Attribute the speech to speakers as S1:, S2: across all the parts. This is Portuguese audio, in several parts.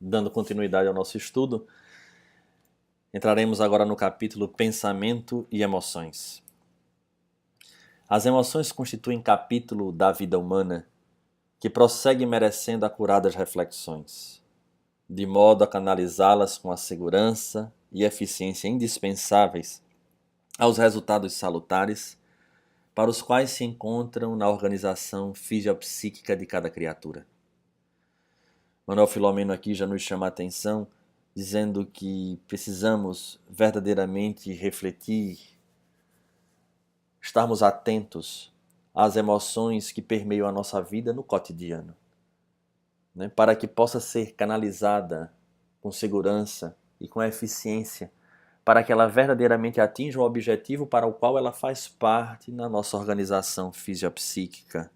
S1: Dando continuidade ao nosso estudo, entraremos agora no capítulo Pensamento e Emoções. As emoções constituem capítulo da vida humana que prossegue merecendo acuradas reflexões, de modo a canalizá-las com a segurança e eficiência indispensáveis aos resultados salutares para os quais se encontram na organização fisiopsíquica de cada criatura. Manuel Filomeno aqui já nos chama a atenção, dizendo que precisamos verdadeiramente refletir, estarmos atentos às emoções que permeiam a nossa vida no cotidiano, né? Para que possa ser canalizada com segurança e com eficiência, para que ela verdadeiramente atinja o objetivo para o qual ela faz parte na nossa organização fisiopsíquica.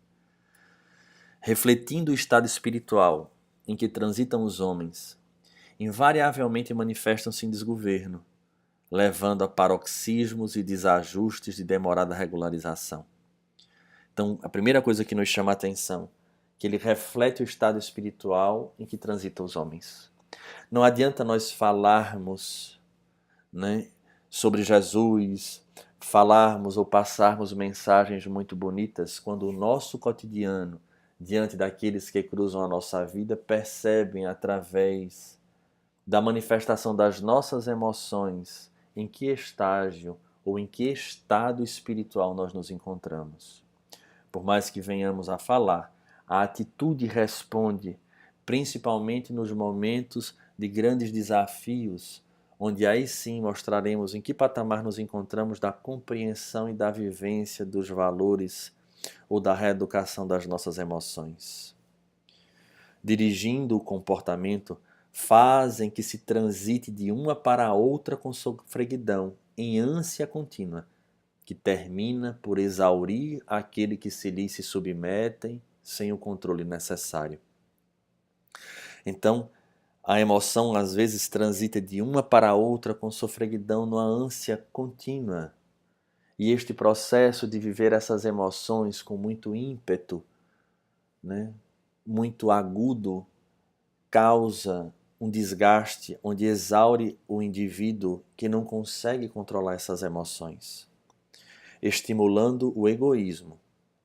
S1: Refletindo o estado espiritual em que transitam os homens, invariavelmente manifestam-se em desgoverno, levando a paroxismos e desajustes de demorada regularização. Então, a primeira coisa que nos chama a atenção, que ele reflete o estado espiritual em que transitam os homens. Não adianta nós falarmos, né, sobre Jesus, falarmos ou passarmos mensagens muito bonitas quando o nosso cotidiano, diante daqueles que cruzam a nossa vida, percebem através da manifestação das nossas emoções em que estágio ou em que estado espiritual nós nos encontramos. Por mais que venhamos a falar, a atitude responde, principalmente nos momentos de grandes desafios, onde aí sim mostraremos em que patamar nos encontramos da compreensão e da vivência dos valores ou da reeducação das nossas emoções. Dirigindo o comportamento, fazem que se transite de uma para a outra com sofreguidão, em ânsia contínua, que termina por exaurir aquele que se lhe se submetem sem o controle necessário. Então, a emoção às vezes transita de uma para a outra com sofreguidão numa ânsia contínua. E este processo de viver essas emoções com muito ímpeto, né, muito agudo, causa um desgaste onde exaure o indivíduo que não consegue controlar essas emoções, estimulando o egoísmo,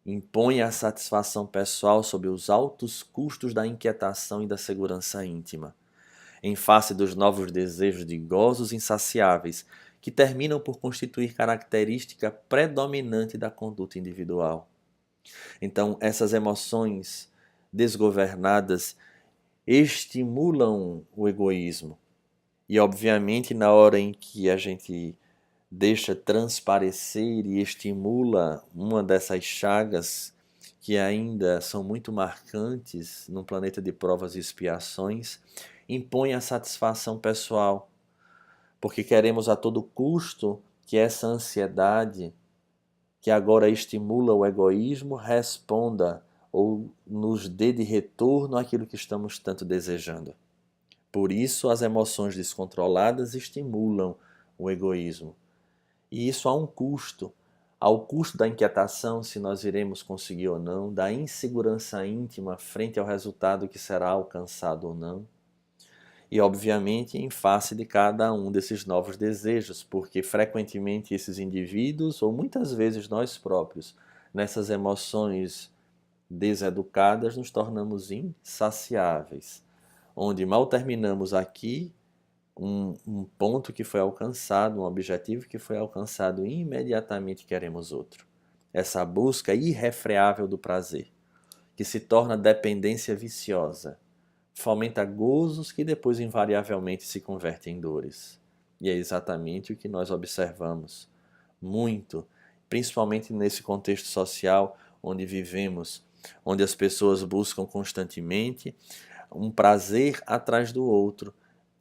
S1: impõe a satisfação pessoal sob os altos custos da inquietação e da segurança íntima, em face dos novos desejos de gozos insaciáveis que terminam por constituir característica predominante da conduta individual. Então, essas emoções desgovernadas estimulam o egoísmo. E, obviamente, na hora em que a gente deixa transparecer e estimula uma dessas chagas que ainda são muito marcantes num planeta de provas e expiações, impõe a satisfação pessoal, porque queremos a todo custo que essa ansiedade, que agora estimula o egoísmo, responda ou nos dê de retorno aquilo que estamos tanto desejando. Por isso, as emoções descontroladas estimulam o egoísmo. E isso há um custo. Ao custo da inquietação, se nós iremos conseguir ou não, da insegurança íntima frente ao resultado que será alcançado ou não. E, obviamente, em face de cada um desses novos desejos, porque frequentemente esses indivíduos, ou muitas vezes nós próprios, nessas emoções deseducadas, nos tornamos insaciáveis, onde mal terminamos aqui um ponto que foi alcançado, um objetivo que foi alcançado, e imediatamente queremos outro. Essa busca irrefreável do prazer, que se torna dependência viciosa, fomenta gozos que depois invariavelmente se convertem em dores. E é exatamente o que nós observamos muito, principalmente nesse contexto social onde vivemos, onde as pessoas buscam constantemente um prazer atrás do outro.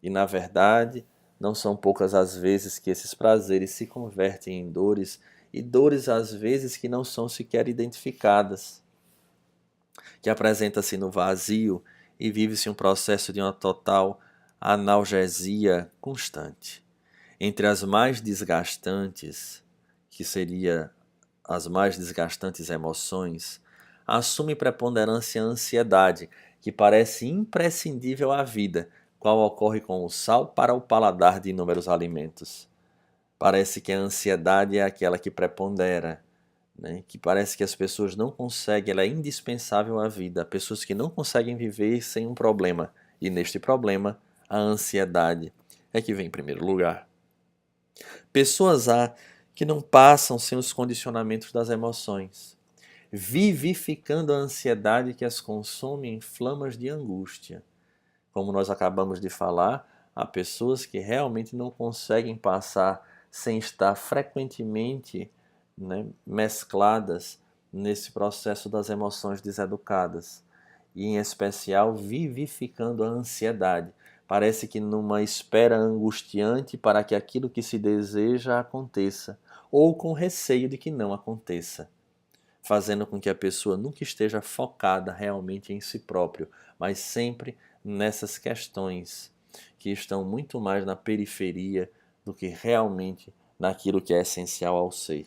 S1: E, na verdade, não são poucas as vezes que esses prazeres se convertem em dores, e dores às vezes que não são sequer identificadas, que apresenta-se no vazio e vive-se um processo de uma total analgesia constante. Entre as mais desgastantes, que seria as mais desgastantes emoções, assume preponderância a ansiedade, que parece imprescindível à vida, qual ocorre com o sal para o paladar de inúmeros alimentos. Parece que a ansiedade é aquela que prepondera, né? Que parece que as pessoas não conseguem, ela é indispensável à vida. Há pessoas que não conseguem viver sem um problema, e neste problema, a ansiedade é que vem em primeiro lugar. Pessoas há que não passam sem os condicionamentos das emoções, vivificando a ansiedade que as consome em flamas de angústia. Como nós acabamos de falar, há pessoas que realmente não conseguem passar sem estar frequentemente, né, mescladas nesse processo das emoções deseducadas. E, em especial, vivificando a ansiedade. Parece que numa espera angustiante para que aquilo que se deseja aconteça, ou com receio de que não aconteça, fazendo com que a pessoa nunca esteja focada realmente em si próprio, mas sempre nessas questões que estão muito mais na periferia do que realmente naquilo que é essencial ao ser.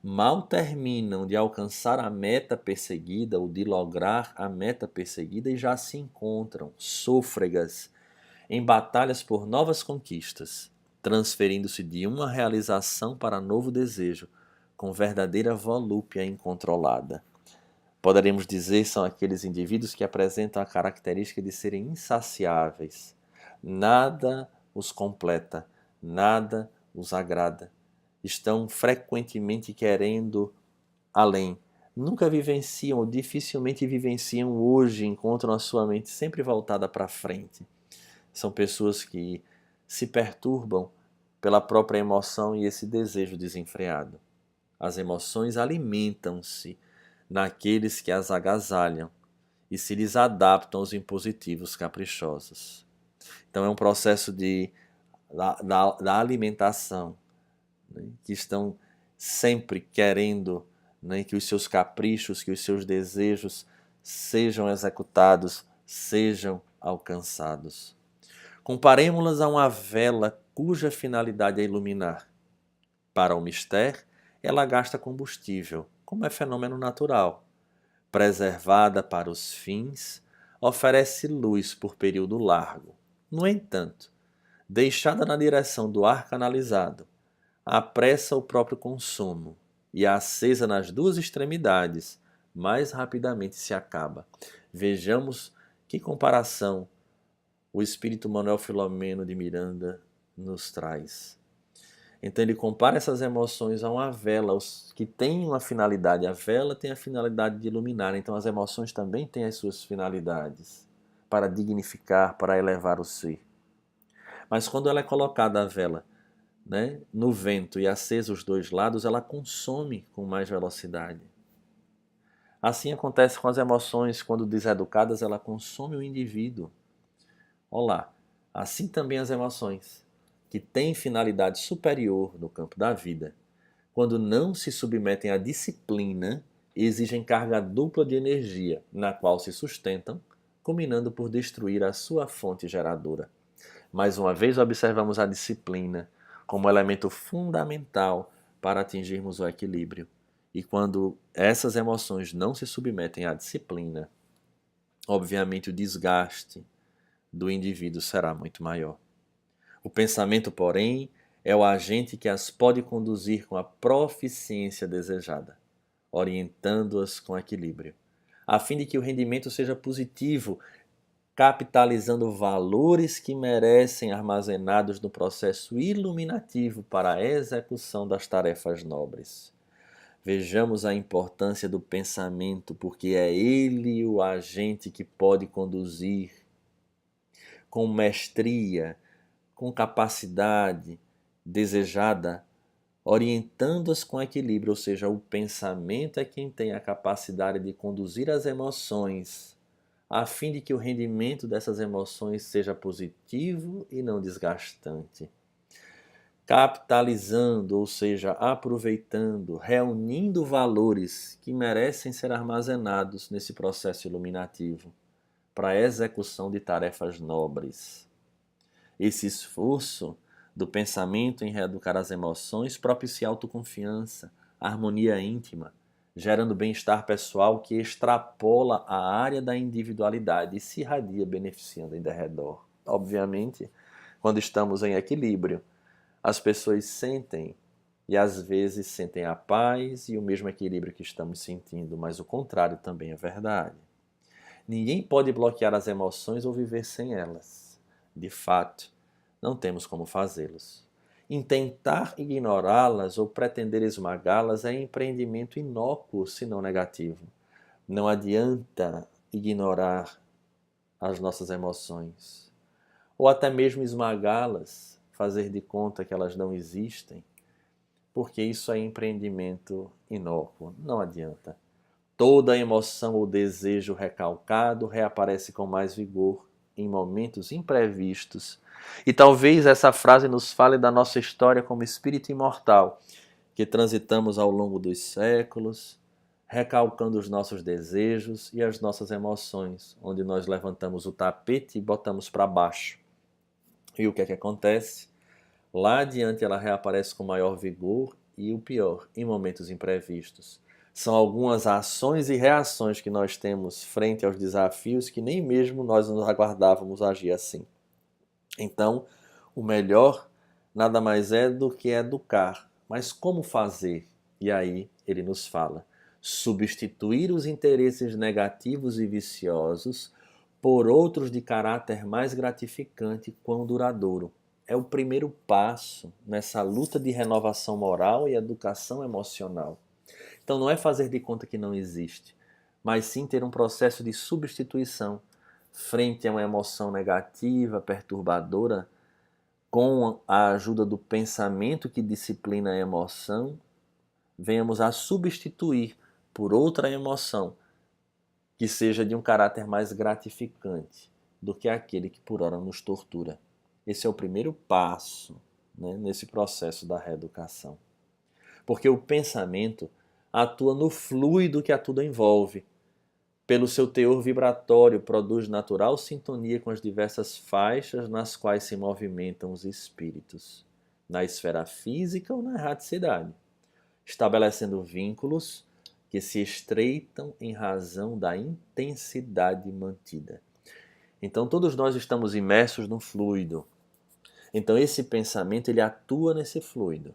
S1: Mal terminam de alcançar a meta perseguida ou de lograr a meta perseguida e já se encontram sôfregas em batalhas por novas conquistas, transferindo-se de uma realização para novo desejo, com verdadeira volúpia incontrolada. Poderemos dizer são aqueles indivíduos que apresentam a característica de serem insaciáveis. Nada os completa, nada os agrada. Estão frequentemente querendo além. Nunca vivenciam ou dificilmente vivenciam hoje, encontram a sua mente sempre voltada para frente. São pessoas que se perturbam pela própria emoção e esse desejo desenfreado. As emoções alimentam-se naqueles que as agasalham e se lhes adaptam aos impositivos caprichosos. Então é um processo da alimentação, né, que estão sempre querendo, né, que os seus caprichos, que os seus desejos sejam executados, sejam alcançados. Comparemos-las a uma vela cuja finalidade é iluminar. Para o mistério, ela gasta combustível, como é fenômeno natural. Preservada para os fins, oferece luz por período largo. No entanto, deixada na direção do ar canalizado, apressa o próprio consumo e, acesa nas duas extremidades, mais rapidamente se acaba. Vejamos que comparação o espírito Manuel Filomeno de Miranda nos traz. Então ele compara essas emoções a uma vela, que tem uma finalidade. A vela tem a finalidade de iluminar, então as emoções também têm as suas finalidades, para dignificar, para elevar o ser. Mas quando ela é colocada a vela, né, no vento e acesa os dois lados, ela consome com mais velocidade. Assim acontece com as emoções, quando deseducadas, ela consome o indivíduo. Olá, assim também as emoções, que têm finalidade superior no campo da vida, quando não se submetem à disciplina, exigem carga dupla de energia, na qual se sustentam, culminando por destruir a sua fonte geradora. Mais uma vez observamos a disciplina como elemento fundamental para atingirmos o equilíbrio. E quando essas emoções não se submetem à disciplina, obviamente o desgaste do indivíduo será muito maior. O pensamento, porém, é o agente que as pode conduzir com a proficiência desejada, orientando-as com equilíbrio, a fim de que o rendimento seja positivo, capitalizando valores que merecem armazenados no processo iluminativo para a execução das tarefas nobres. Vejamos a importância do pensamento, porque é ele o agente que pode conduzir com mestria, com capacidade desejada, orientando-as com equilíbrio, ou seja, o pensamento é quem tem a capacidade de conduzir as emoções, a fim de que o rendimento dessas emoções seja positivo e não desgastante. Capitalizando, ou seja, aproveitando, reunindo valores que merecem ser armazenados nesse processo iluminativo para a execução de tarefas nobres. Esse esforço do pensamento em reeducar as emoções propicia autoconfiança, harmonia íntima, gerando bem-estar pessoal que extrapola a área da individualidade e se irradia beneficiando em derredor. obviamente, quando estamos em equilíbrio. As pessoas sentem, e às vezes sentem a paz e o mesmo equilíbrio que estamos sentindo, mas o contrário também é verdade. Ninguém pode bloquear as emoções ou viver sem elas. De fato, não temos como fazê-los. Intentar ignorá-las ou pretender esmagá-las é empreendimento inócuo, se não negativo. Não adianta ignorar as nossas emoções, ou até mesmo esmagá-las, fazer de conta que elas não existem, porque isso é empreendimento inócuo. Não adianta. Toda emoção ou desejo recalcado reaparece com mais vigor em momentos imprevistos. E talvez essa frase nos fale da nossa história como espírito imortal, que transitamos ao longo dos séculos, recalcando os nossos desejos e as nossas emoções, onde nós levantamos o tapete e botamos para baixo. E o que é que acontece? Lá adiante ela reaparece com maior vigor e o pior, em momentos imprevistos. São algumas ações e reações que nós temos frente aos desafios que nem mesmo nós nos aguardávamos agir assim. Então, o melhor nada mais é do que educar. Mas como fazer? E aí ele nos fala: substituir os interesses negativos e viciosos por outros de caráter mais gratificante quão duradouro. É o primeiro passo nessa luta de renovação moral e educação emocional. Então não é fazer de conta que não existe, mas sim ter um processo de substituição frente a uma emoção negativa, perturbadora, com a ajuda do pensamento que disciplina a emoção, venhamos a substituir por outra emoção que seja de um caráter mais gratificante do que aquele que por hora nos tortura. Esse é o primeiro passo, né, nesse processo da reeducação. Porque o pensamento atua no fluido que a tudo envolve. Pelo seu teor vibratório, produz natural sintonia com as diversas faixas nas quais se movimentam os espíritos, na esfera física ou na erraticidade, estabelecendo vínculos que se estreitam em razão da intensidade mantida. Então todos nós estamos imersos no fluido. Então esse pensamento ele atua nesse fluido.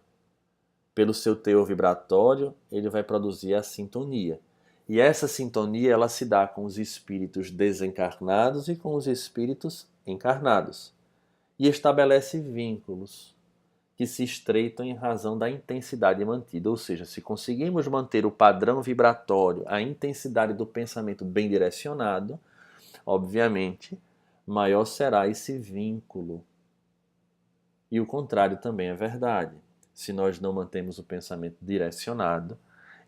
S1: Pelo seu teor vibratório, ele vai produzir a sintonia. E essa sintonia ela se dá com os espíritos desencarnados e com os espíritos encarnados. E estabelece vínculos que se estreitam em razão da intensidade mantida. Ou seja, se conseguimos manter o padrão vibratório, a intensidade do pensamento bem direcionado, obviamente, maior será esse vínculo. E o contrário também é verdade. Se nós não mantemos o pensamento direcionado,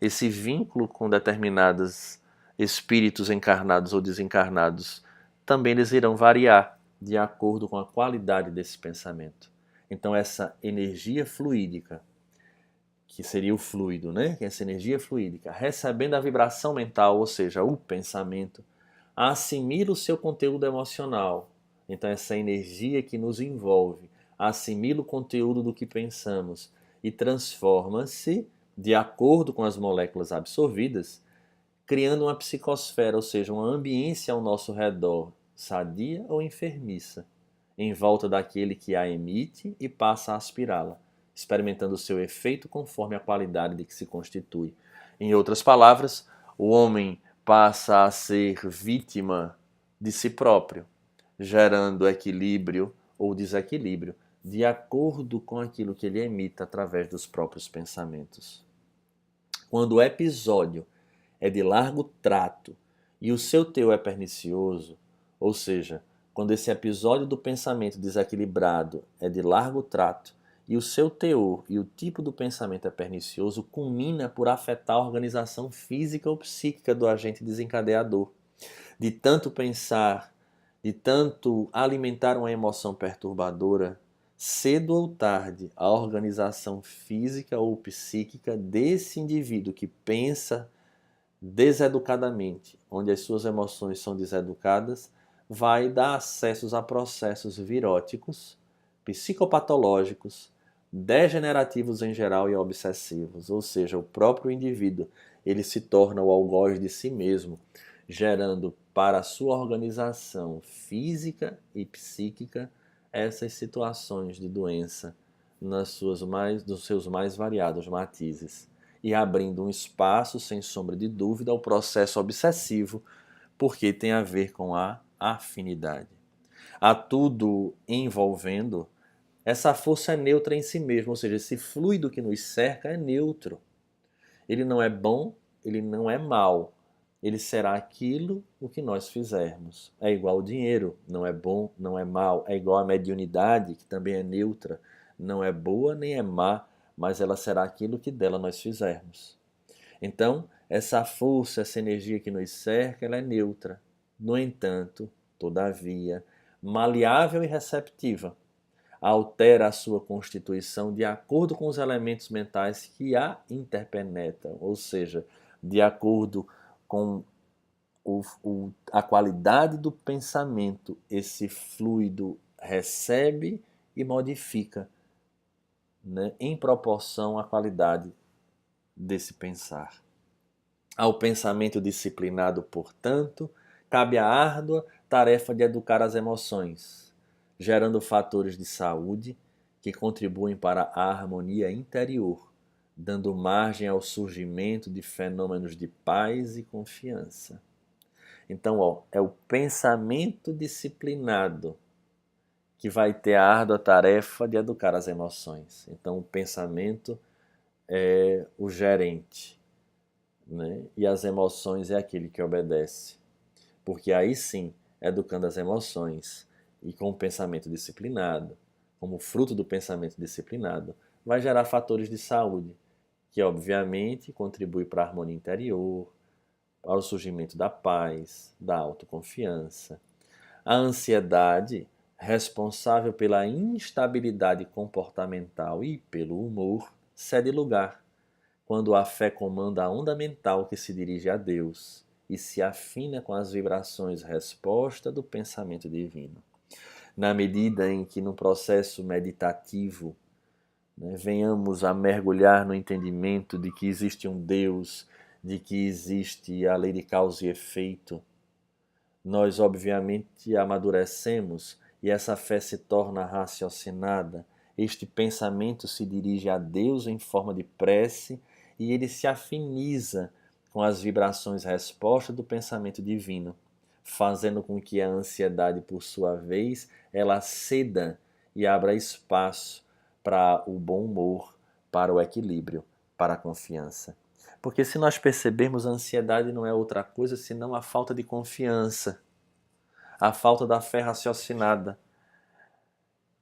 S1: esse vínculo com determinados espíritos encarnados ou desencarnados também eles irão variar de acordo com a qualidade desse pensamento. Então essa energia fluídica, que seria o fluido, né? Essa energia fluídica, recebendo a vibração mental, ou seja, o pensamento, assimila o seu conteúdo emocional. Então essa energia que nos envolve assimila o conteúdo do que pensamos e transforma-se de acordo com as moléculas absorvidas, criando uma psicosfera, ou seja, uma ambiência ao nosso redor, sadia ou enfermiça, em volta daquele que a emite e passa a aspirá-la, experimentando o seu efeito conforme a qualidade de que se constitui. Em outras palavras, o homem passa a ser vítima de si próprio, gerando equilíbrio ou desequilíbrio, de acordo com aquilo que ele emita através dos próprios pensamentos. Quando o episódio é de largo trato e o seu teor é pernicioso, ou seja, quando esse episódio do pensamento desequilibrado é de largo trato e o seu teor e o tipo do pensamento é pernicioso, culmina por afetar a organização física ou psíquica do agente desencadeador. De tanto pensar, de tanto alimentar uma emoção perturbadora, cedo ou tarde, a organização física ou psíquica desse indivíduo que pensa deseducadamente, onde as suas emoções são deseducadas, vai dar acessos a processos viróticos, psicopatológicos, degenerativos em geral e obsessivos, ou seja, o próprio indivíduo ele se torna o algoz de si mesmo, gerando para a sua organização física e psíquica essas situações de doença nos seus mais variados matizes, e abrindo um espaço, sem sombra de dúvida, ao processo obsessivo, porque tem a ver com a afinidade. A tudo envolvendo, essa força é neutra em si mesma, ou seja, esse fluido que nos cerca é neutro. Ele não é bom, ele não é mal. Ele será aquilo o que nós fizermos. É igual ao dinheiro, não é bom, não é mal. É igual à mediunidade, que também é neutra. Não é boa nem é má, mas ela será aquilo que dela nós fizermos. Então, essa força, essa energia que nos cerca, ela é neutra. No entanto, todavia, maleável e receptiva, altera a sua constituição de acordo com os elementos mentais que a interpenetram, ou seja, de acordo com a qualidade do pensamento, esse fluido recebe e modifica, né, em proporção à qualidade desse pensar. Ao pensamento disciplinado, portanto, cabe a árdua tarefa de educar as emoções, gerando fatores de saúde que contribuem para a harmonia interior, dando margem ao surgimento de fenômenos de paz e confiança. Então, é o pensamento disciplinado que vai ter a árdua tarefa de educar as emoções. Então, o pensamento é o gerente, né? E as emoções é aquele que obedece. Porque aí sim, educando as emoções e com o pensamento disciplinado, como fruto do pensamento disciplinado, vai gerar fatores de saúde, que obviamente contribui para a harmonia interior, para o surgimento da paz, da autoconfiança. A ansiedade, responsável pela instabilidade comportamental e pelo humor, cede lugar quando a fé comanda a onda mental que se dirige a Deus e se afina com as vibrações resposta do pensamento divino. Na medida em que no processo meditativo, né, venhamos a mergulhar no entendimento de que existe um Deus, de que existe a lei de causa e efeito, nós obviamente amadurecemos e essa fé se torna raciocinada. Este pensamento se dirige a Deus em forma de prece e ele se afiniza com as vibrações resposta do pensamento divino, fazendo com que a ansiedade, por sua vez, ela ceda e abra espaço para o bom humor, para o equilíbrio, para a confiança. Porque se nós percebermos, a ansiedade não é outra coisa senão a falta de confiança, a falta da fé raciocinada.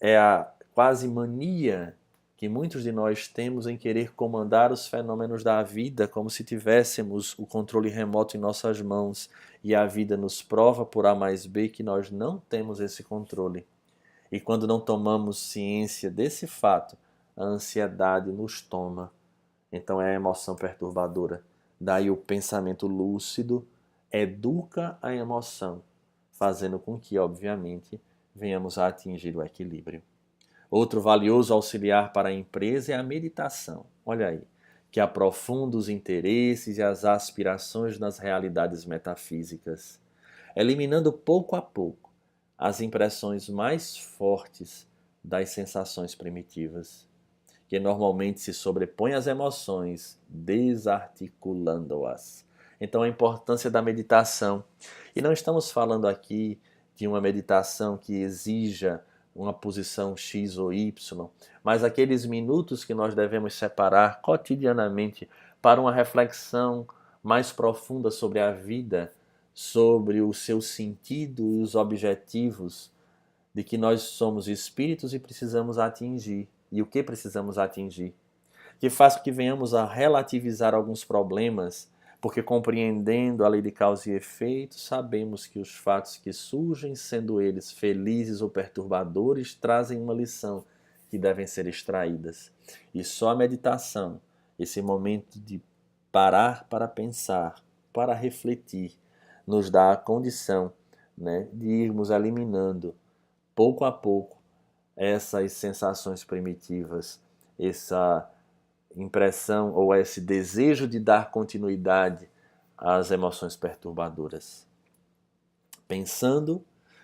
S1: É a quase mania que muitos de nós temos em querer comandar os fenômenos da vida como se tivéssemos o controle remoto em nossas mãos, e a vida nos prova por A mais B que nós não temos esse controle. E quando não tomamos ciência desse fato, a ansiedade nos toma. Então é a emoção perturbadora. Daí o pensamento lúcido educa a emoção, fazendo com que, obviamente, venhamos a atingir o equilíbrio. Outro valioso auxiliar para a empresa é a meditação. Olha aí, que aprofunda os interesses e as aspirações nas realidades metafísicas, eliminando pouco a pouco as impressões mais fortes das sensações primitivas, que normalmente se sobrepõem às emoções, desarticulando-as. Então, a importância da meditação. E não estamos falando aqui de uma meditação que exija uma posição X ou Y, mas aqueles minutos que nós devemos separar cotidianamente para uma reflexão mais profunda sobre a vida, sobre o seu sentido e os objetivos de que nós somos espíritos e precisamos atingir. E o que precisamos atingir? Que faz com que venhamos a relativizar alguns problemas, porque compreendendo a lei de causa e efeito, sabemos que os fatos que surgem, sendo eles felizes ou perturbadores, trazem uma lição que devem ser extraídas. E só a meditação, esse momento de parar para pensar, para refletir, nos dá a condição, né, de irmos eliminando pouco a pouco essas sensações primitivas, essa impressão ou esse desejo de dar continuidade as emoções perturbadoras. Pensando,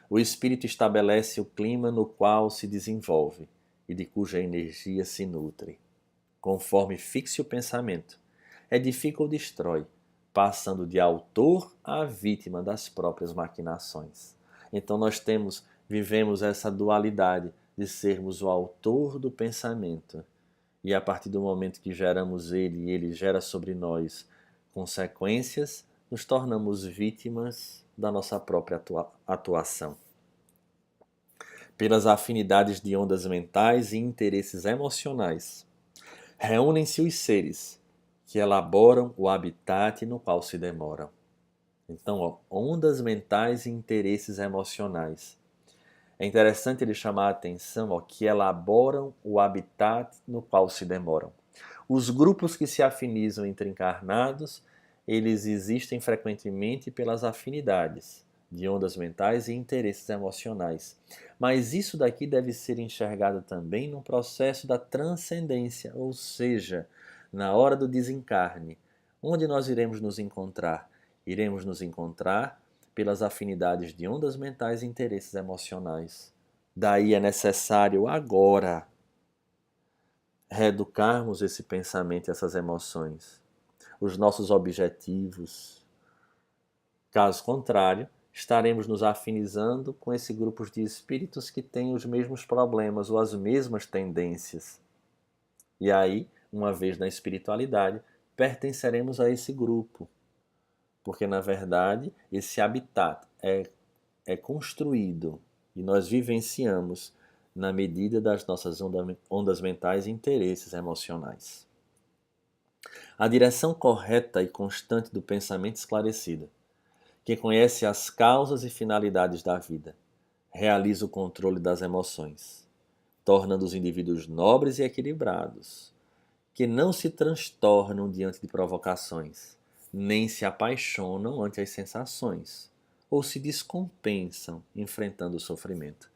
S1: o espírito estabelece o clima no qual se desenvolve e de cuja energia se nutre. Conforme fixe o pensamento, edifica ou destrói, passando de autor a vítima das próprias maquinações. Então nós vivemos essa dualidade de sermos o autor do pensamento, e a partir do momento que geramos ele e ele gera sobre nós consequências, nos tornamos vítimas da nossa própria atuação. Pelas afinidades de ondas mentais e interesses emocionais, reúnem-se os seres que elaboram o habitat no qual se demoram. Então, ondas mentais e interesses emocionais. É interessante ele chamar a atenção que elaboram o habitat no qual se demoram. Os grupos que se afinizam entre encarnados, eles existem frequentemente pelas afinidades de ondas mentais e interesses emocionais. Mas isso daqui deve ser enxergado também no processo da transcendência, ou seja, na hora do desencarne. Onde nós iremos nos encontrar? Iremos nos encontrar pelas afinidades de ondas mentais e interesses emocionais. Daí é necessário agora reeducarmos esse pensamento e essas emoções, os nossos objetivos. Caso contrário, estaremos nos afinizando com esse grupo de espíritos que têm os mesmos problemas ou as mesmas tendências. E aí, uma vez na espiritualidade, pertenceremos a esse grupo. Porque, na verdade, esse habitat é construído e nós vivenciamos na medida das nossas ondas mentais e interesses emocionais. A direção correta e constante do pensamento esclarecido, que conhece as causas e finalidades da vida, realiza o controle das emoções, tornando os indivíduos nobres e equilibrados, que não se transtornam diante de provocações, nem se apaixonam ante as sensações, ou se descompensam enfrentando o sofrimento.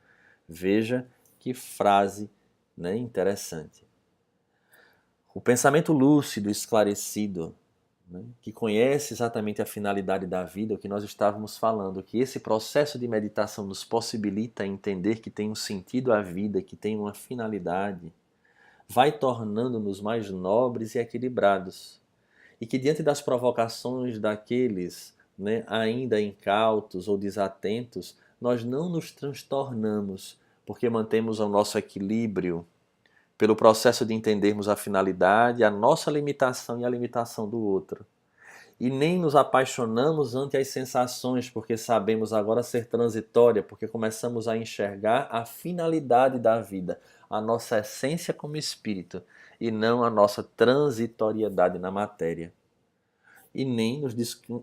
S1: Veja que frase, né, interessante. O pensamento lúcido, esclarecido, né, que conhece exatamente a finalidade da vida, o que nós estávamos falando, que esse processo de meditação nos possibilita entender que tem um sentido a vida, que tem uma finalidade, vai tornando-nos mais nobres e equilibrados. E que diante das provocações daqueles, né, ainda incautos ou desatentos, nós não nos transtornamos, porque mantemos o nosso equilíbrio pelo processo de entendermos a finalidade, a nossa limitação e a limitação do outro. E nem nos apaixonamos ante as sensações, porque sabemos agora ser transitória, porque começamos a enxergar a finalidade da vida, a nossa essência como espírito, e não a nossa transitoriedade na matéria. E nem nos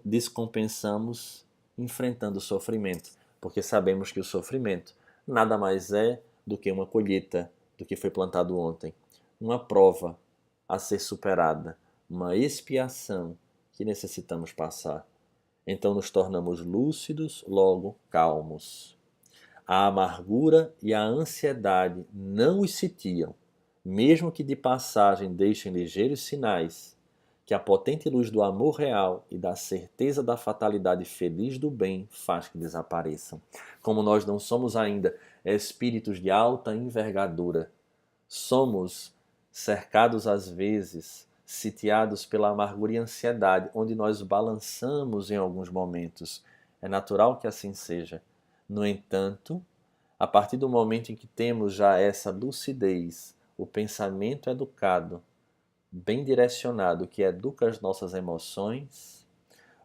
S1: descompensamos enfrentando o sofrimento, porque sabemos que o sofrimento nada mais é do que uma colheita do que foi plantado ontem, uma prova a ser superada, uma expiação que necessitamos passar. Então nos tornamos lúcidos, logo calmos. A amargura e a ansiedade não os sitiam, mesmo que de passagem deixem ligeiros sinais, que a potente luz do amor real e da certeza da fatalidade feliz do bem faz que desapareçam. Como nós não somos ainda espíritos de alta envergadura, somos cercados às vezes, sitiados pela amargura e ansiedade, onde nós balançamos em alguns momentos. É natural que assim seja. No entanto, a partir do momento em que temos já essa lucidez, o pensamento educado, bem direcionado, que educa as nossas emoções,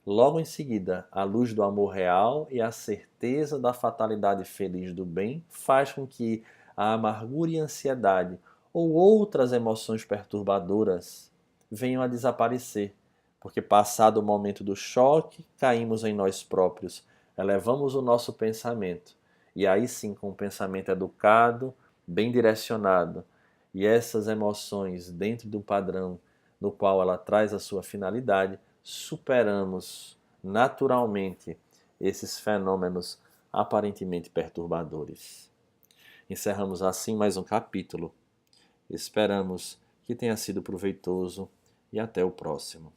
S1: logo em seguida, a luz do amor real e a certeza da fatalidade feliz do bem faz com que a amargura e a ansiedade ou outras emoções perturbadoras venham a desaparecer, porque passado o momento do choque, caímos em nós próprios, elevamos o nosso pensamento, e aí sim, com o pensamento educado, bem direcionado, e essas emoções dentro do padrão no qual ela traz a sua finalidade, superamos naturalmente esses fenômenos aparentemente perturbadores. Encerramos assim mais um capítulo. Esperamos que tenha sido proveitoso e até o próximo.